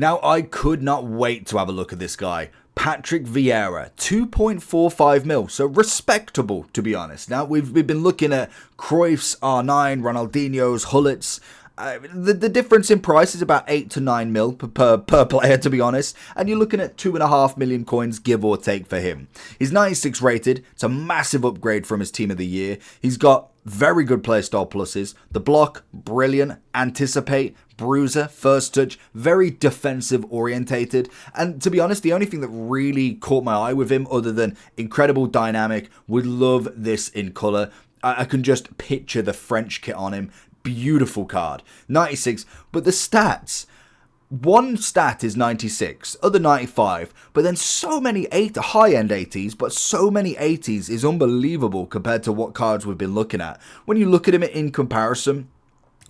Now, I could not wait to have a look at this guy. Patrick Vieira, 2.45 mil, so respectable, to be honest. Now, we've been looking at Cruyff's, R9, Ronaldinho's, Gullit's. The difference in price is about 8 to 9 mil per player, to be honest. And you're looking at 2.5 million coins, give or take, for him. He's 96 rated. It's a massive upgrade from his team of the year. He's got very good playstyle pluses. The block, brilliant. Anticipate, bruiser, first touch, very defensive orientated. And to be honest, the only thing that really caught my eye with him, other than incredible dynamic, would love this in colour. I can just picture the French kit on him. Beautiful card. 96, but the stats. One stat is 96, other 95, but then so many high-end 80s, but so many 80s is unbelievable compared to what cards we've been looking at. When you look at him in comparison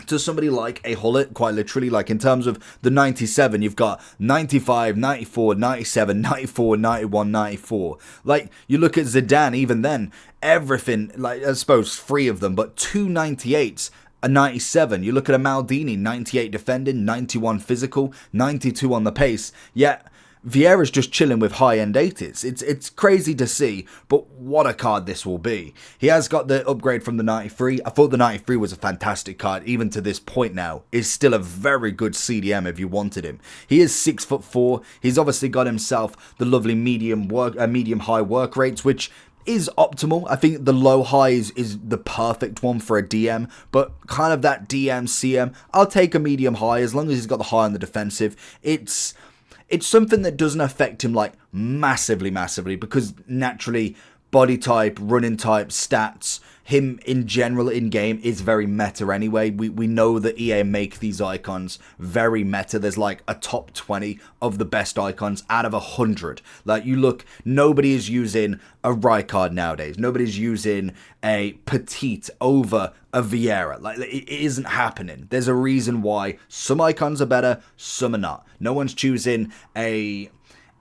to somebody like a Gullit, quite literally, like in terms of the 97, you've got 95, 94, 97, 94, 91, 94. Like, you look at Zidane, even then, everything, like, I suppose 3 of them, but 2 98s. A 97. You look at a Maldini, 98 defending, 91 physical, 92 on the pace. Yet Vieira's just chilling with high-end 80s. It's crazy to see, but what a card this will be. He has got the upgrade from the 93. I thought the 93 was a fantastic card, even to this point now. Is still a very good CDM if you wanted him. He is 6'4". He's obviously got himself the lovely medium-high work rates, which is optimal. I think the low high is the perfect one for a DM, but kind of that DM CM, I'll take a medium high as long as he's got the high on the defensive. It's something that doesn't affect him like massively because naturally body type, running type, stats, him in general in game is very meta anyway. We know that EA make these icons very meta. There's like a top 20 of the best icons out of 100. Like, you look, nobody is using a Rijkaard nowadays. Nobody's using a Petite over a Vieira. Like, it isn't happening. There's a reason why some icons are better, some are not. No one's choosing a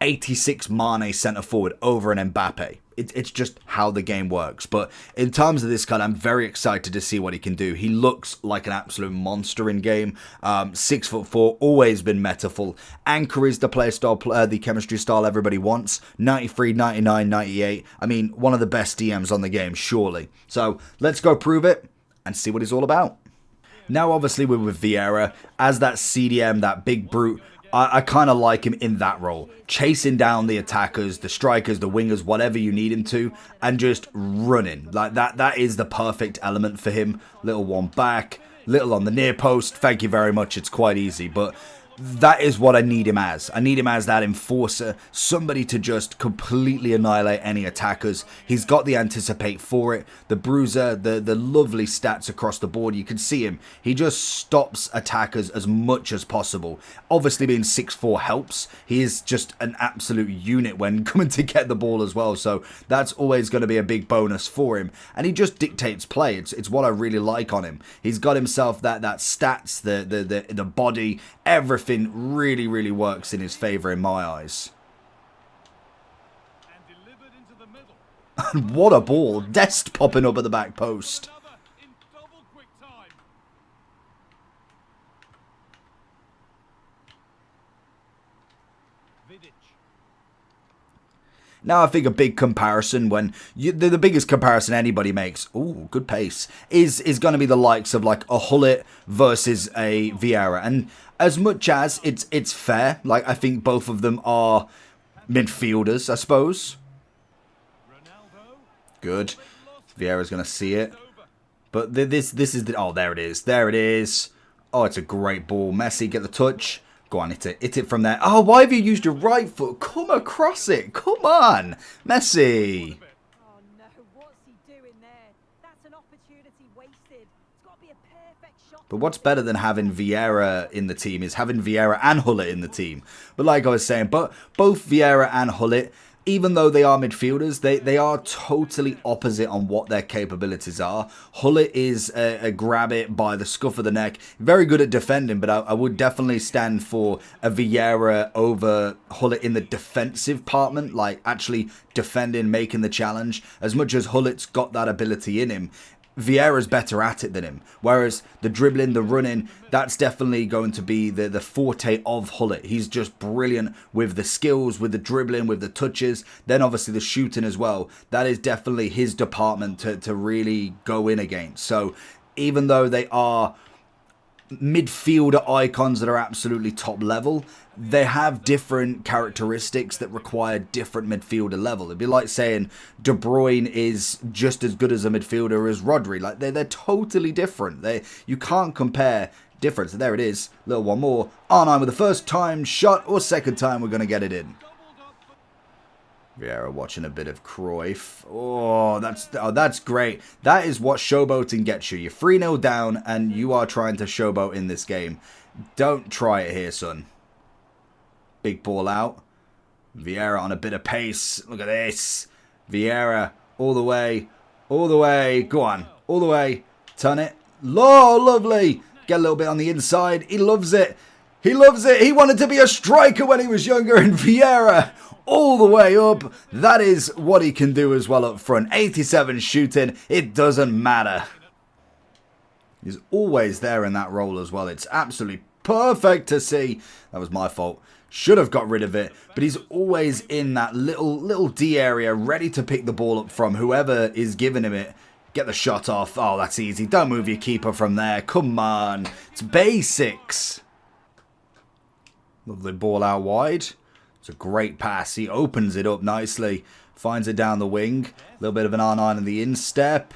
86 Mane centre forward over an Mbappe. It's just how the game works. But in terms of this card, I'm very excited to see what he can do. He looks like an absolute monster in game. 6'4", always been metaful. Anchor is the playstyle, the chemistry style everybody wants. 93, 99, 98. I mean, one of the best DMs on the game, surely. So let's go prove it and see what he's all about. Now, obviously, we're with Vieira as that CDM, that big brute. I kind of like him in that role, chasing down the attackers, the strikers, the wingers, whatever you need him to, and just running. Like, that is the perfect element for him. Little one back, little on the near post. Thank you very much. It's quite easy, but that is what I need him as. I need him as that enforcer, somebody to just completely annihilate any attackers. He's got the anticipate for it, the bruiser, the lovely stats across the board. You can see him. He just stops attackers as much as possible. Obviously, being 6'4" helps. He is just an absolute unit when coming to get the ball as well, so that's always going to be a big bonus for him. And he just dictates play. It's what I really like on him. He's got himself that stats, the body, everything really works in his favour in my eyes. And what a ball. Dest popping up at the back post. Now, I think a big comparison the biggest comparison anybody makes, ooh, good pace, is going to be the likes of like a Gullit versus a Vieira. And as much as it's fair, like, I think both of them are midfielders, I suppose. Good. Vieira's going to see it. But this is the, oh, there it is. There it is. Oh, it's a great ball. Messi, get the touch. Go on, hit it from there. Oh, why have you used your right foot? Come across it. Come on. Messi. Oh, no. What's he doing there? That's an opportunity wasted. It's got to be a perfect shot. But what's better than having Vieira in the team is having Vieira and Gullit in the team. But like I was saying, both Vieira and Gullit, even though they are midfielders, they are totally opposite on what their capabilities are. Gullit is a grab it by the scuff of the neck. Very good at defending, but I would definitely stand for a Vieira over Gullit in the defensive department, like actually defending, making the challenge. As much as Gullit's got that ability in him, Vieira's better at it than him. Whereas the dribbling, the running, that's definitely going to be the forte of Gullit. He's just brilliant with the skills, with the dribbling, with the touches. Then obviously the shooting as well. That is definitely his department to really go in against. So even though they are midfielder icons that are absolutely top level, they have different characteristics that require different midfielder level. It'd be like saying De Bruyne is just as good as a midfielder as Rodri. Like they're totally different. You can't compare difference. There it is. Little one more. R9 with the first time shot or second time we're going to get it in. Vieira watching a bit of Cruyff. Oh, that's great. That is what showboating gets you. You're 3-0 down and you are trying to showboat in this game. Don't try it here, son. Big ball out. Vieira on a bit of pace. Look at this. Vieira all the way. All the way. Go on. All the way. Turn it. Oh, lovely. Get a little bit on the inside. He loves it. He loves it. He wanted to be a striker when he was younger, and Vieira all the way up. That is what he can do as well up front. 87 shooting. It doesn't matter. He's always there in that role as well. It's absolutely perfect to see. That was my fault. Should have got rid of it. But he's always in that little D area, ready to pick the ball up from whoever is giving him it. Get the shot off. Oh, that's easy. Don't move your keeper from there. Come on. It's basics. Lovely ball out wide. It's a great pass. He opens it up nicely. Finds it down the wing. A little bit of an R9 in the instep.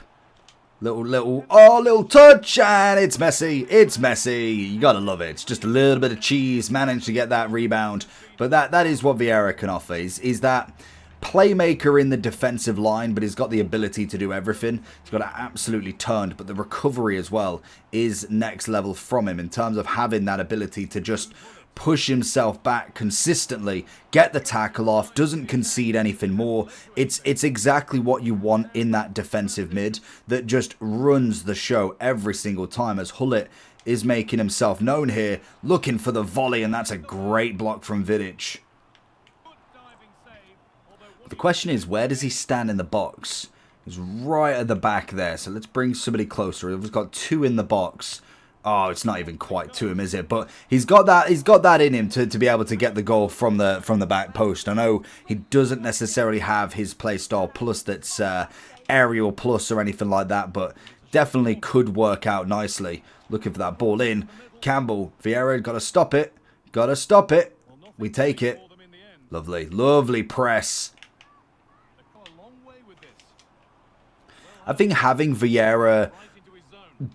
Little touch. And it's messy. It's messy. You gotta love it. It's just a little bit of cheese. Managed to get that rebound. But that is what Vieira can offer. Is that playmaker in the defensive line, but he's got the ability to do everything. He's got it absolutely turned, but the recovery as well is next level from him in terms of having that ability to just push himself back consistently, get the tackle off, doesn't concede anything more. It's exactly what you want in that defensive mid that just runs the show every single time, as Gullit is making himself known here, looking for the volley, and that's a great block from Vidic. The question is, where does he stand in the box? He's right at the back there, so let's bring somebody closer. We've got two in the box. Oh, it's not even quite to him, is it? But he's got that in him to be able to get the goal from the back post. I know he doesn't necessarily have his play style plus that's aerial plus or anything like that, but definitely could work out nicely. Looking for that ball in. Campbell, Vieira, got to stop it. Got to stop it. We take it. Lovely, lovely press. I think having Vieira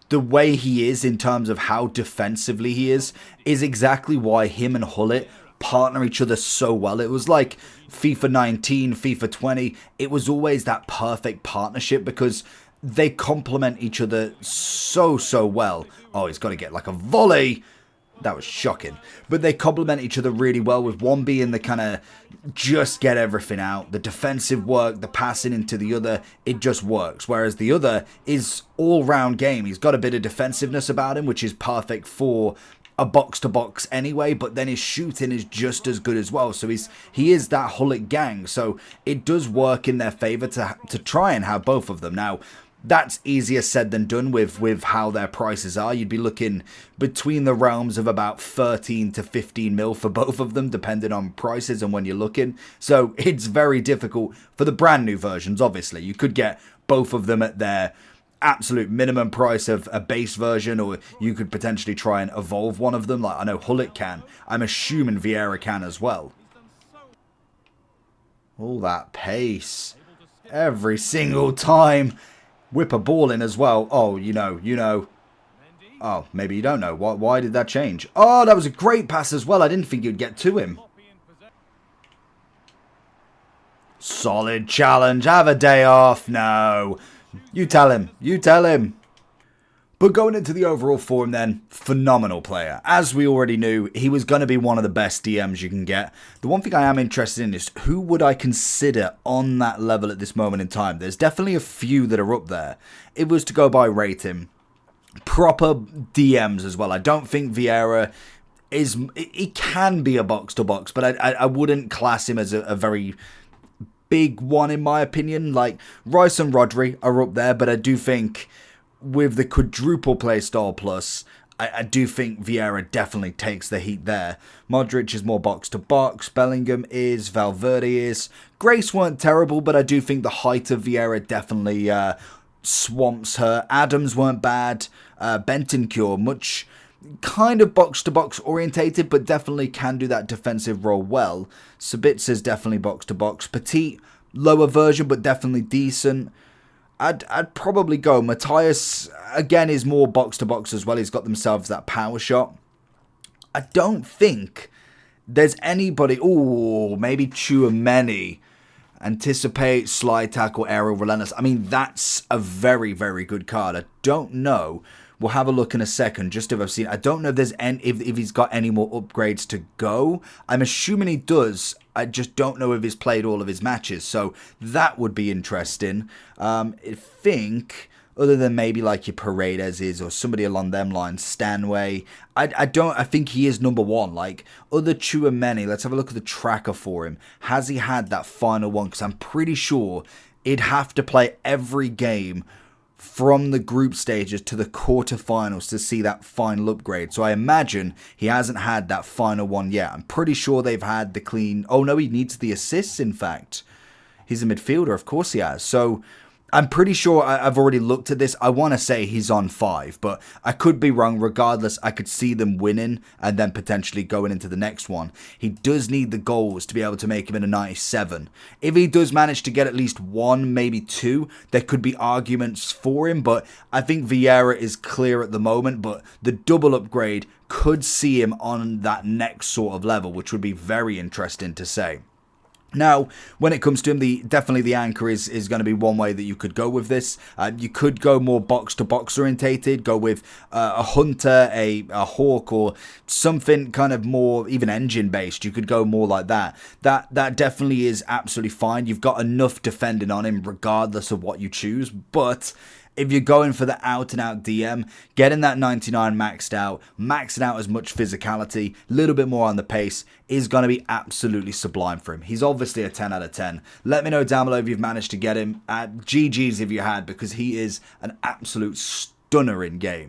the way he is in terms of how defensively he is exactly why him and Gullit partner each other so well. It was like FIFA 19, FIFA 20. It was always that perfect partnership because they complement each other so well. Oh, he's got to get like a volley. That was shocking. But they complement each other really well, with one being the kind of just get everything out. The defensive work, the passing into the other, it just works. Whereas the other is all-round game. He's got a bit of defensiveness about him, which is perfect for a box-to-box anyway, but then his shooting is just as good as well. So he is that Gullit gang. So it does work in their favour to try and have both of them. Now, that's easier said than done with how their prices are. You'd be looking between the realms of about 13 to 15 mil for both of them, depending on prices and when you're looking. So it's very difficult for the brand new versions, obviously. You could get both of them at their absolute minimum price of a base version, or you could potentially try and evolve one of them. Like I know Gullit can. I'm assuming Vieira can as well. All that pace. Every single time. Whip a ball in as well. Oh, you know. Oh, maybe you don't know. Why did that change? Oh, that was a great pass as well. I didn't think you'd get to him. Solid challenge. Have a day off. No. You tell him. You tell him. But going into the overall form then, phenomenal player. As we already knew, he was going to be one of the best DMs you can get. The one thing I am interested in is who would I consider on that level at this moment in time? There's definitely a few that are up there. It was to go by rating. Proper DMs as well. I don't think Vieira is... He can be a box-to-box, but I wouldn't class him as a very big one in my opinion. Like, Rice and Rodri are up there, but I do think with the quadruple playstyle plus, I do think Vieira definitely takes the heat there. Modric is more box to box. Bellingham is. Valverde is. Grace weren't terrible, but I do think the height of Vieira definitely swamps her. Adams weren't bad. Bentancur, much kind of box to box orientated, but definitely can do that defensive role well. Sabitza's definitely box to box. Petit, lower version, but definitely decent. I'd probably go. Matthias, again, is more box-to-box as well. He's got themselves that power shot. I don't think there's anybody... Ooh, maybe Tchouaméni. Anticipate, slide tackle, aerial, relentless. I mean, that's a very, very good card. I don't know. We'll have a look in a second, just if I've seen... I don't know if there's any, if he's got any more upgrades to go. I'm assuming he does. I just don't know if he's played all of his matches. So that would be interesting. I think, other than maybe like your Paredes is or somebody along them lines, Stanway, I think he is number one. Like other Tchouaméni, let's have a look at the tracker for him. Has he had that final one? Because I'm pretty sure he'd have to play every game from the group stages to the quarterfinals to see that final upgrade. So I imagine he hasn't had that final one yet. I'm pretty sure they've had the clean... Oh no, he needs the assists, in fact. He's a midfielder, of course he has. So I'm pretty sure I've already looked at this. I want to say he's on 5, but I could be wrong. Regardless, I could see them winning and then potentially going into the next one. He does need the goals to be able to make him in a 97. If he does manage to get at least 1, maybe 2, there could be arguments for him, but I think Vieira is clear at the moment, but the double upgrade could see him on that next sort of level, which would be very interesting to say. Now, when it comes to him, definitely the anchor is going to be one way that you could go with this. You could go more box-to-box orientated, go with a Hunter, a Hawk, or something kind of more even engine-based. You could go more like that. That definitely is absolutely fine. You've got enough defending on him regardless of what you choose, but... if you're going for the out-and-out DM, getting that 99 maxed out as much physicality, a little bit more on the pace, is going to be absolutely sublime for him. He's obviously a 10 out of 10. Let me know down below if you've managed to get him. GG's if you had, because he is an absolute stunner in game.